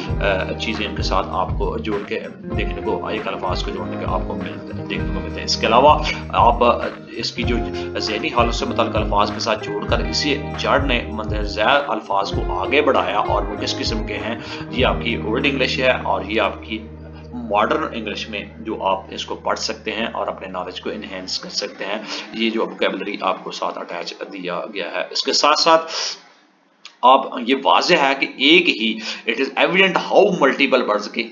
चीज़ें इनके साथ आपको जोड़ के देखने को, एक अल्फाज को जोड़ने के आपको देखने को मिलते हैं। इसके अलावा आप इसकी जो ज़हनी हालत से मुताल्लिक़ अल्फाज के साथ जोड़कर इसी जड़ ने मंदरज़ैल अल्फाज को आगे बढ़ाया, और वो किस किस्म के हैं, ये आपकी ओल्ड इंग्लिश है और ये आपकी मॉडर्न इंग्लिश में जो आप इसको पढ़ सकते हैं और अपने नॉलेज को इन्हेंस कर सकते हैं। ये जो वोकैबुलरी आपको साथ अटैच दिया गया है। इसके साथ साथ आप ये वाज़ेह है कि एक ही it is evident how multiple words की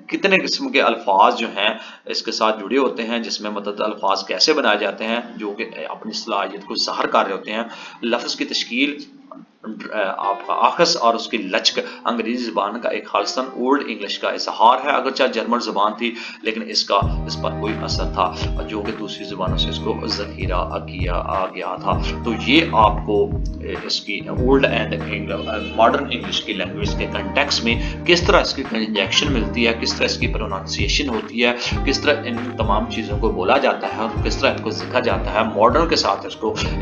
कितने किस्म के अल्फाज जो हैं इसके साथ जुड़े होते हैं, जिसमें मतलब अल्फाज कैसे बनाए जाते हैं जो कि अपनी सलाहियत को ज़ाहिर कर रहे होते हैं। लफ्ज़ की तश्कील, आपका आखस और उसकी लचक अंग्रेजी ज़बान का एक खालिस्तान ओल्ड इंग्लिश का इजहार है, अगरचे जर्मन ज़बान थी लेकिन इस पर कोई असर था जो कि दूसरी ज़बानों से इसको ज़ख़ीरा किया गया था। तो ये आपको इसकी ओल्ड एंड मॉडर्न इंग्लिश की लैंग्वेज के कंटेक्स्ट में किस तरह इसकी कंजंक्शन मिलती है, किस तरह इसकी प्रोनाउंसिएशन होती है, किस तरह इन तमाम चीज़ों को बोला जाता है और किस तरह इनको लिखा जाता है, मॉडर्न के साथ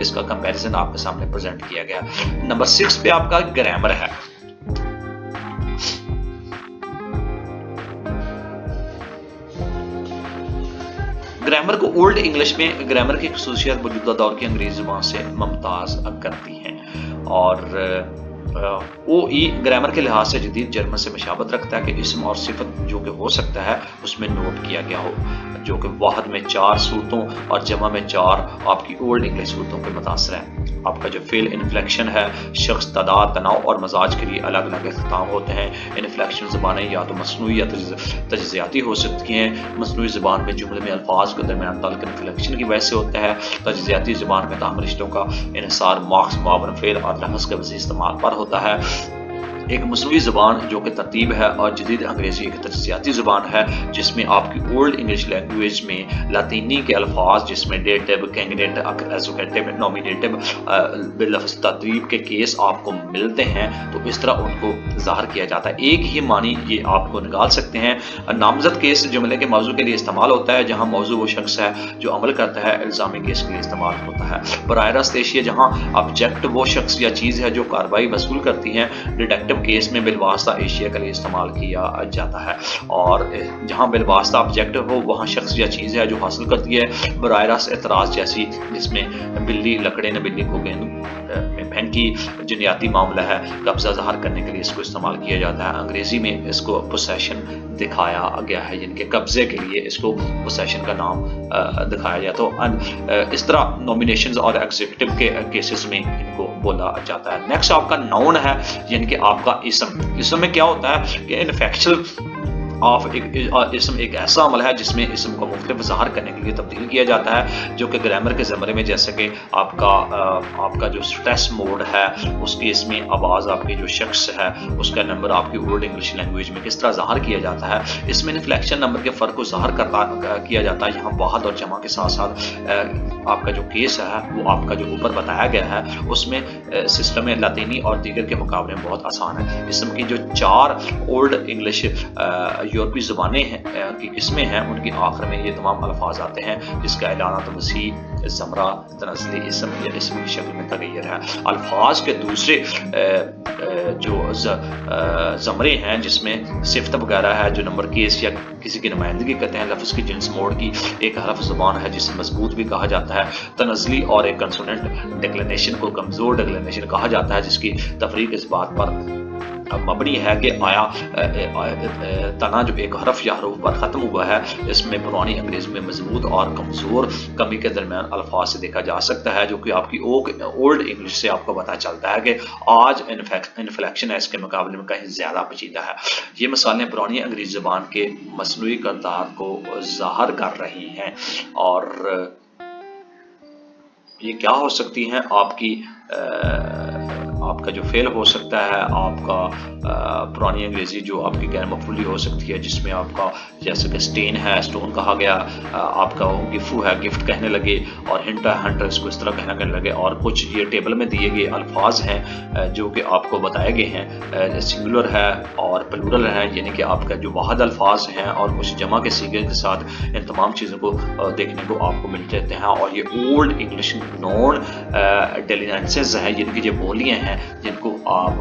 इसका कंपैरिजन आपके सामने प्रेजेंट किया गया। नंबर 6 पे आपका ग्रामर है। ग्रामर को ओल्ड इंग्लिश में ग्रामर की खसूसियत मौजूदा दौर की अंग्रेजी ज़बान से मुमताज़ करती हैं, और OE ग्रामर के लिहाज से जदीद जर्मन से मशाबत रखता है कि इसम और सिफत जो कि हो सकता है उसमें नोट किया गया हो, जो कि वाहद में 4 सूरतों और जमा में 4 आपकी ओल्ड इंग्लिश सूरतों पर मुतासर है। आपका जो फेल इन्फ्लेक्शन है, शख्स, तादाद, तनाव और मजाज के लिए अलग अलग इख्तिताम होते हैं। इन्फ्लेक्शन ज़बानें या तो मसनूई या तजज़ियाती हो सकती हैं। मसनूई ज़बान में जुमले में अल्फाज के दरमियान ताल्लुक इन्फ्लेक्शन की वजह से होता है। तजज़ियाती ज़बान में ताहम रिश्तों का इन्हिसार मार्क्स, मावन फेल और लफ्ज़ के वज़ी इस्तेमाल पर होता है। एक मसनूई ज़बान जो कि तरतीब है, और जदीद अंग्रेज़ी एक तजज़ियाती ज़बान है जिसमें आपकी ओल्ड इंग्लिश लैंग्वेज में लातीनी के अल्फाज जिसमें डेटिव, कैंडिडेट, एसोकेटिव, नॉमिनेटिव बिलफ्ज़ तरतीब के केस आपको मिलते हैं, तो इस तरह उनको ज़ाहिर किया जाता है। एक ही मानी ये आपको निकाल सकते हैं। नामज़द केस जुमले के मौजू के लिए इस्तेमाल होता है, जहाँ मौजू वो शख्स है जो अमल करता है। इल्ज़ामी केस के लिए इस्तेमाल होता है। बराह रास्त एशिया, जहाँ ऑब्जेक्ट वो शख्स या चीज़ है जो कार्रवाई वसूल करती है। डिटेक्टिव केस में बिलवास्ता एशिया के लिए इस्तेमाल किया जाता है, और जहां बिलवास्ता ऑब्जेक्ट हो वहां शख्स या चीज़ है जो हासिल करती है। बराह रास्त एतराज़ जैसी, जिसमें बिल्ली लकड़े ने बिल्ली को गेंद में फेंकी, जिन्याती मामला है, कब्जा ज़ाहिर करने के लिए इसको इस्तेमाल किया जाता है। अंग्रेजी में इसको पोसेशन दिखाया गया है, जिनके कब्जे के लिए इसको पोसेशन का नाम दिखाया गया। तो इस तरह नॉमिनेशंस और एग्जीक्यूटिव के केसेस में इनको बोला जाता है। नेक्स्ट आपका नाउन है, यानी कि आपका इसम में क्या होता है कि इनफेक्शल ऑफ इसम एक ऐसा अमल है जिसमें इसम को मुख्तलिफ ज़ाहिर करने के लिए तब्दील किया जाता है, जो कि ग्रामर के ज़मरे में, जैसे कि आपका जो स्ट्रेस मोड है उसकी इसमें आवाज़, आपकी जो शख्स है उसका नंबर आपकी ओल्ड इंग्लिश लैंग्वेज में किस तरह ज़ाहिर किया जाता है। इसमें इन्फ्लेक्शन नंबर के फ़र्क को ज़ाहिर किया जाता है। यहाँ वाहद और जमा के साथ साथ आपका जो केस है वो आपका जो ऊपर बताया गया है उसमें सिस्टम लातीनी और दीगर के मुकाबले में बहुत आसान है। इसम की जो 4 ओल्ड इंग्लिश यूरोपीय ज़बानें हैं की किस्में हैं, उनकी आखिर में ये तमाम अल्फाज आते हैं, जिसका एलाना वसीह, ज़मरा, तनज़ली इसम या इसम की शक्ल में तगैर है। अल्फाज के दूसरे जो ज़मरे हैं जिसमें सिफ्त वगैरह है, जो नंबर केस या किसी की नुमाइंदगी करते हैं। लफ्ज़ की जिन्स मोड़ की एक हरफ ज़बान है जिसे मजबूत भी कहा जाता है। तनज़ली और एक कंसोनेंट डिक्लिनेशन को कमज़ोर डिक्लिनेशन कहा जाता है, जिसकी तफरीक इस बात पर मबनी है कि आया तना जो एक हरफ या हरूफ पर ख़त्म हुआ है, इसमें पुरानी अंग्रेज़ी में मजबूत और कमज़ोर कमी के दरमियान अल्फाज से देखा जा सकता है, जो कि आपकी ओल्ड इंग्लिश से आपको पता चलता है कि आज इन्फ्लेक्शन है इसके मुकाबले में कहीं ज़्यादा पेचीदा है। ये मिसालें पुरानी अंग्रेज़ी ज़बान के मसनूई किरदार को ज़ाहिर कर रही हैं, और ये क्या हो सकती हैं आपकी آپ کا جو فعل ہو سکتا ہے، آپ کا پرانی انگریزی جو آپ کی غیر مفعولی ہو سکتی ہے، جس میں آپ کا جیسے کہ سٹین ہے، سٹون کہا گیا، آپ کا گفو ہے، گفٹ کہنے لگے، اور ہنٹ ہے، ہنٹر اس کو اس طرح کہنے لگے، اور کچھ یہ ٹیبل میں دیے گئے الفاظ ہیں جو کہ آپ کو بتائے گئے ہیں، سنگولر ہے اور پلورل ہے، یعنی کہ آپ کا جو واحد الفاظ ہیں اور کچھ جمع کے صیغے کے ساتھ ان تمام چیزوں کو دیکھنے کو آپ کو مل جاتے ہیں. اور یہ اولڈ انگلش نون ڈیلینسز ہیں، یعنی کہ یہ بولیاں ہیں جن کو آپ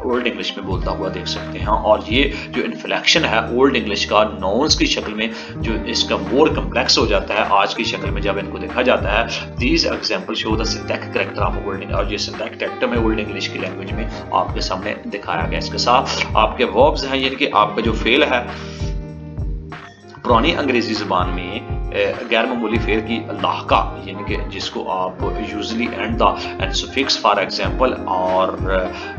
اولڈ انگلش میں بولتا ہوا دیکھ سکتے ہیں. اور یہ جو انفلیکشن ہے اولڈ انگلش کا نونز کی شکل میں، جو اس کا مور کمپلیکس ہو جاتا ہے آج کی شکل میں جب ان کو دیکھا جاتا ہے. These example show the syntax character of old English, اور یہ سنٹیکس کریکٹر میں اولڈ انگلش کی لینگویج میں آپ کے سامنے دکھایا گیا. اس کے ساتھ آپ کے وربز ہیں، یعنی کہ آپ کا جو فعل ہے پرانی انگریزی زبان میں غیر معمولی فعل کی لاحقہ، یعنی کہ جس کو آپ usually and the and suffix for example اور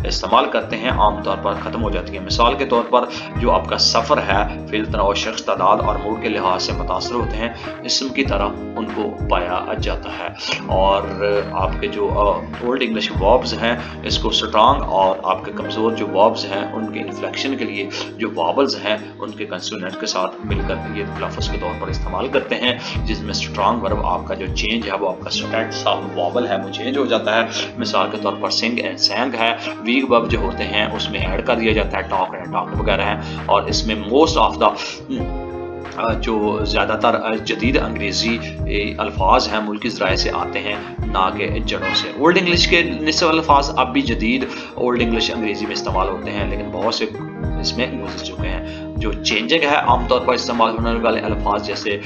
استعمال کرتے ہیں، عام طور پر ختم ہو جاتی ہے. مثال کے طور پر جو آپ کا سفر ہے، فعل تنوع شخص تعداد اور موڈ کے لحاظ سے متاثر ہوتے ہیں، اسم کی طرح ان کو پایا جاتا ہے. اور آپ کے جو اولڈ انگلش وربز ہیں، اس کو اسٹرانگ اور آپ کے کمزور جو وربز ہیں ان کے انفلیکشن کے لیے جو واولز ہیں ان کے کنسوننٹ کے ساتھ مل کر یہ لفظ کے طور پر استعمال کرتے ہیں، جس میں اسٹرانگ ورب آپ کا جو چینج ہے وہ آپ کا اسٹیٹ ساؤنڈ واول ہے وہ چینج ہو جاتا ہے. مثال کے طور پر سنگ اینڈ سینگ ہے. ویک ورب جو ہوتے ہیں اس میں ایڈ کر دیا جاتا ہے، ٹاک اینڈ ٹاک وغیرہ ہیں. اور اس میں موسٹ آف دا جو زیادہ تر جدید انگریزی الفاظ ہیں ملکی ذرائع سے آتے ہیں، نہ کہ جڑوں سے. اولڈ انگلش کے نصف الفاظ اب بھی جدید اولڈ انگلش انگریزی میں استعمال ہوتے ہیں، لیکن بہت سے اس میں گزر چکے ہیں. جو چینجنگ ہے عام طور پر استعمال ہونے والے الفاظ جیسے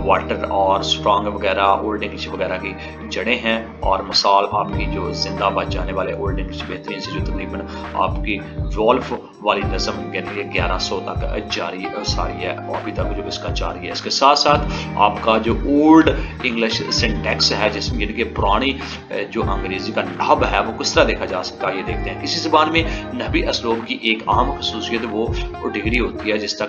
واٹر اور اسٹرانگ وغیرہ اولڈ انگلش وغیرہ کی جڑیں ہیں. اور مثال آپ کی جو زندہ بچ جانے والے اولڈ انگلش بہترین سے جو تقریباً آپ کی وولف والی نظم یعنی 1100 تک جاری ساری ہے، اور ابھی تک جو اس کا جاری ہے. اس کے ساتھ ساتھ آپ کا جو اولڈ انگلش سنٹیکس ہے، جس میں یعنی کہ پرانی جو انگریزی کا نحو ہے وہ کس طرح دیکھا جا سکتا ہے، یہ دیکھتے ہیں. کسی زبان میں نحوی اسلوب کی ایک اہم خصوصیت وہ ڈگری ہوتی ہے جس کا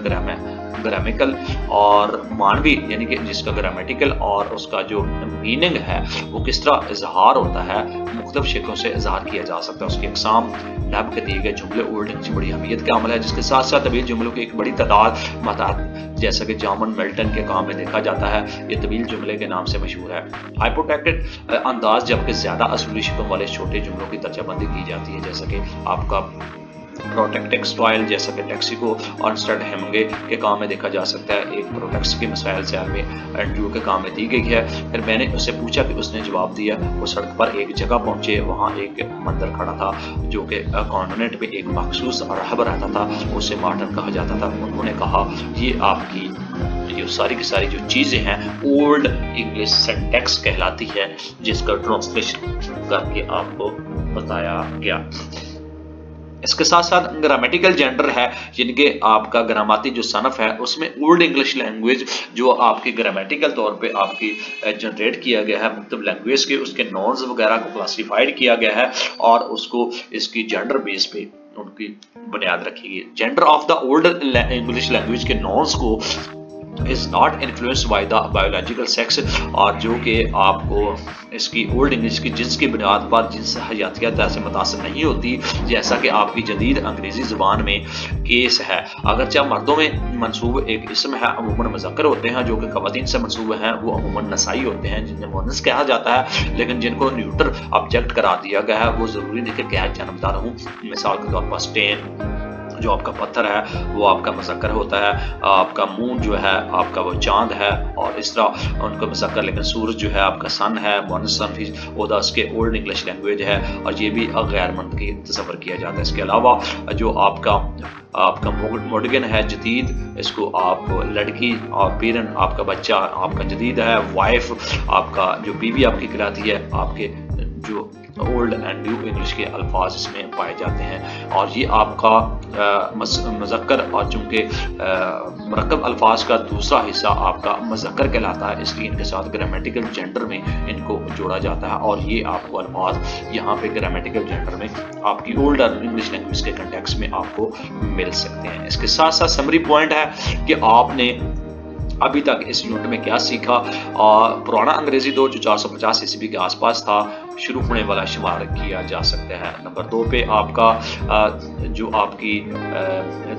گرامیکل اور مانوی، یعنی کہ جس کا گرامیٹیکل اور اس کا جو میننگ ہے وہ کس طرح اظہار ہوتا ہے، مختلف شکلوں سے اظہار کیا جا سکتا ہے. اس کی اقسام نحو کے دیے گئے جملے اولڈ انگلش بڑی اہمیت کا عمل ہے، جس کے ساتھ ساتھ طویل جملوں کی ایک بڑی تعداد جیسا کہ جامن ملٹن کے کام میں دیکھا جاتا ہے. یہ طویل جملے کے نام سے مشہور ہے. ہائپوٹیکٹڈ انداز، جبکہ زیادہ اصولی شکلوں والے چھوٹے جملوں کی درجہ بندی کی جاتی ہے، جیسا کہ آپ کا پروٹیکٹکس اسٹائل جیسا کہ ٹیکسیکو اور انسٹرڈ ہیمنگے کے کام میں دیکھا جا سکتا ہے. ایک پروٹیکس کے مسائل سے میں اینڈریو کے کام میں دی گئی ہے. پھر میں نے اسے پوچھا کہ اس نے جواب دیا. وہ سڑک پر ایک جگہ پہنچے، وہاں ایک مندر کھڑا تھا جو کہ کانٹیننٹ میں ایک مخصوص راہب رہتا تھا، اسے مارٹن کہا جاتا تھا. انہوں نے کہا یہ آپ کی یہ ساری کی ساری جو چیزیں ہیں اولڈ انگلش سینٹیکس کہلاتی ہے، جس کا ٹرانسلیشن کر کے آپ کو بتایا گیا. اس کے ساتھ ساتھ گرامیٹیکل جینڈر ہے، یعنی کہ آپ کا گراماتی جو صنف ہے اس میں اولڈ انگلش لینگویج جو آپ کی گرامیٹیکل طور پہ آپ کی جنریٹ کیا گیا ہے مختلف لینگویج کے، اس کے نونز وغیرہ کو کلاسیفائڈ کیا گیا ہے اور اس کو اس کی جینڈر بیس پہ ان کی بنیاد رکھی گئی. Gender of the Old English language کے نونز کو is not influenced by the biological sex، اور جو کہ آپ کو اس کی اولڈ انگلش کی جنس کی بنیاد پر جنس حیاتیات سے متاثر نہیں ہوتی، جیسا کہ آپ کی جدید انگریزی زبان میں کیس ہے. اگرچہ مردوں میں منصوب ایک اسم ہے عموماً مذکر ہوتے ہیں، جو کہ خواتین سے منصوب ہیں وہ عموماً نسائی ہوتے ہیں جنہیں مؤنث کہا جاتا ہے، لیکن جن کو نیوٹر آبجیکٹ قرار دیا گیا ہے وہ ضروری نہیں کہ غیر جانبدار ہوں. مثال کے طور پر اسٹین جو آپ کا پتھر ہے وہ آپ کا مذکر ہوتا ہے، آپ کا مون جو ہے آپ کا وہ چاند ہے، اور اس طرح ان کو مذکر. لیکن سورج جو ہے آپ کا سن ہے، مؤنث سن بھی ہوتا اس کے اولڈ انگلش لینگویج ہے، اور یہ بھی غیر منطقی تصور کیا جاتا ہے. اس کے علاوہ جو آپ کا موڈگن ہے جدید، اس کو آپ لڑکی اور پیرن آپ کا بچہ آپ کا جدید ہے. وائف آپ کا جو بیوی آپ کی کہلاتی ہے. آپ کے جو اولڈ اینڈ نیو انگلش کے الفاظ اس میں پائے جاتے ہیں، اور یہ آپ کا مذکر اور چونکہ مرکب الفاظ کا دوسرا حصہ آپ کا مذکر کہلاتا ہے، اس لیے ان کے ساتھ گرامیٹیکل جینڈر میں ان کو جوڑا جاتا ہے، اور یہ آپ کو الفاظ یہاں پہ گرامیٹیکل جینڈر میں آپ کی اولڈ انگلش لینگویج کے کنٹیکس میں آپ کو مل سکتے ہیں. اس کے ساتھ ساتھ سمری پوائنٹ ہے کہ آپ نے ابھی تک اس یونٹ میں کیا سیکھا. پرانا انگریزی دور جو 450 عیسوی کے آس پاس تھا، شروع ہونے والا شمار کیا جا سکتا ہے۔ نمبر 2 پہ آپ کا جو آپ کی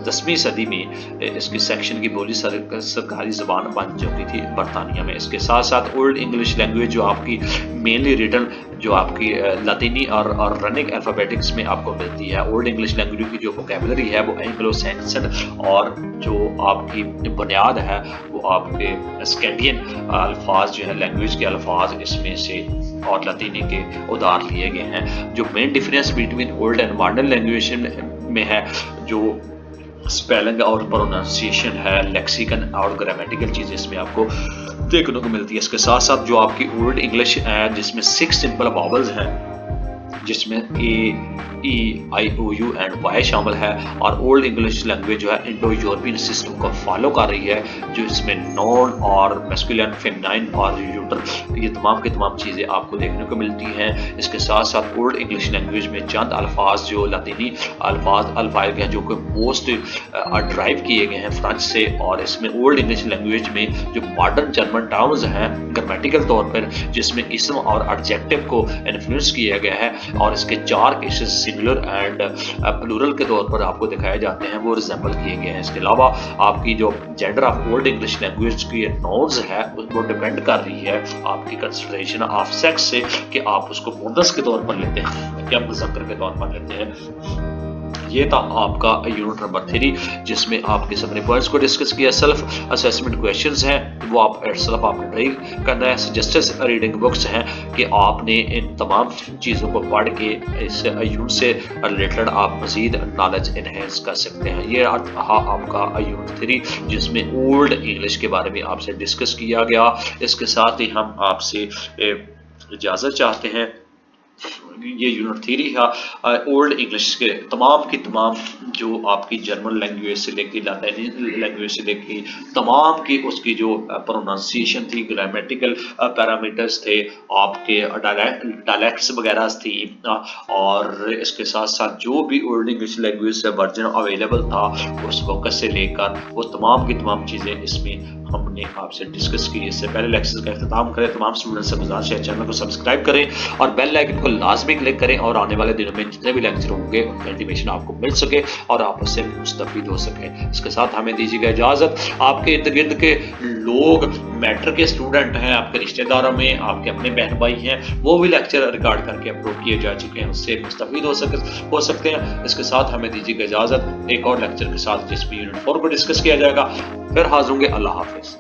10ویں صدی میں اس کی سیکشن کی بولی سرکاری زبان بن چکی تھی برطانیہ میں۔ اس کے ساتھ ساتھ اولڈ انگلش لینگویج جو آپ کی مینلی ریٹن جو آپ کی لاطینی اور رننگ الفابیٹکس میں آپ کو ملتی ہے۔ اولڈ انگلش لینگویج کی جو ووکیبلری ہے وہ اینگلو سیکسن اور جو آپ کی بنیاد ہے وہ آپ کے اسکینڈین الفاظ جو ہے لینگویج کے الفاظ اس میں سے اور لاطینی کے ادار لیے گئے ہیں۔ جو main difference between old and modern language میں ہے جو اسپیلنگ اور پروننسیشن ہے، لیکسیکن اور گرامیٹیکل چیزیں اس میں آپ کو دیکھنے کو ملتی ہے۔ اس کے ساتھ ساتھ جو آپ کی اولڈ انگلش ہے جس میں 6 سمپل واولز ہیں جس میں اے ای آئی او یو اینڈ وائی شامل ہے، اور اولڈ انگلش لینگویج جو ہے انڈو یورپین سسٹم کو فالو کر رہی ہے جو اس میں نون اور میسکولین، فیمینائن اور یوٹر یہ تمام کی تمام چیزیں آپ کو دیکھنے کو ملتی ہیں۔ اس کے ساتھ ساتھ اولڈ انگلش لینگویج میں چند الفاظ جو لاطینی الفاظ ہیں جو کہ موسٹ ڈرائیو کیے گئے ہیں فرانس سے، اور اس میں اولڈ انگلش لینگویج میں جو ماڈرن جرمن ٹرمز ہیں گرامیٹیکل طور پر جس میں اسم اور ایڈجیکٹو کو انفلوئنس کیا گیا ہے، اور اس کے 4 کیسز سنگولر اینڈ پلورل کے طور پر آپ کو دکھائے جاتے ہیں وہ ریزمبل کیے گئے ہیں۔ اس کے علاوہ آپ کی جو gender of old English language کی ناؤنز ہے وہ ڈیپینڈ کر رہی ہے آپ کی کنسیڈریشن آف سیکس سے کہ آپ اس کو مونس کے طور پر لیتے ہیں یا مذکر کے طور پر لیتے ہیں۔ یہ تھا آپ کا یونٹ نمبر 3 جس میں آپ کے سمری پوائنٹس کو ڈسکس کیا۔ سیلف اسیسمنٹ کویشچنز ہیں وہ آپ نے ٹرائی کرنا ہے۔ سجسٹڈ ریڈنگ بکس ہیں کہ آپ نے ان تمام چیزوں کو پڑھ کے اس یونٹ سے ریلیٹڈ آپ مزید نالج انہینس کر سکتے ہیں۔ یہ رہا آپ کا یونٹ 3 جس میں اولڈ انگلش کے بارے میں آپ سے ڈسکس کیا گیا۔ اس کے ساتھ ہی ہم آپ سے اجازت چاہتے ہیں۔ یہ یونٹ 3 ہے اولڈ انگلش کے تمام کی تمام جو آپ کی جرمن لینگویج سے لے کے لاطینی لینگویج سے لے کے تمام کی اس کی جو پروننسیشن تھی، گرامیٹیکل پیرامیٹرز تھے، آپ کے ڈائلیکٹس وغیرہ تھی، اور اس کے ساتھ ساتھ جو بھی اولڈ انگلش لینگویج سے ورژن اویلیبل تھا اس فوکس سے لے کر وہ تمام کی تمام چیزیں اس میں ہم نے آپ سے ڈسکس کی۔ اس سے پہلے لیکچر کا اختتام کریں تمام اسٹوڈنٹس سے گزارش ہے چینل کو سبسکرائب کریں اور بیل آئکن کو لازمی کلک کریں اور آنے والے دنوں میں جتنے بھی لیکچر ہوں گے ان کا انٹیمیشن آپ کو مل سکے اور آپ اس سے مستفید ہو سکیں۔ اس کے ساتھ ہمیں دیجیے گا اجازت۔ آپ کے ارد گرد کے لوگ میٹر کے اسٹوڈنٹ ہیں، آپ کے رشتہ داروں میں آپ کے اپنے بہن بھائی ہیں، وہ بھی لیکچر ریکارڈ کر کے اپلوڈ کیے جا چکے ہیں، اس سے مستفید ہو سکتے ہیں۔ اس کے ساتھ ہمیں دیجیے گا اجازت ایک اور لیکچر کے ساتھ جس میں یونٹ 4 کو ڈسکس کیا جائے گا۔ پھر حاضر ہوں گے۔ اللہ حافظ۔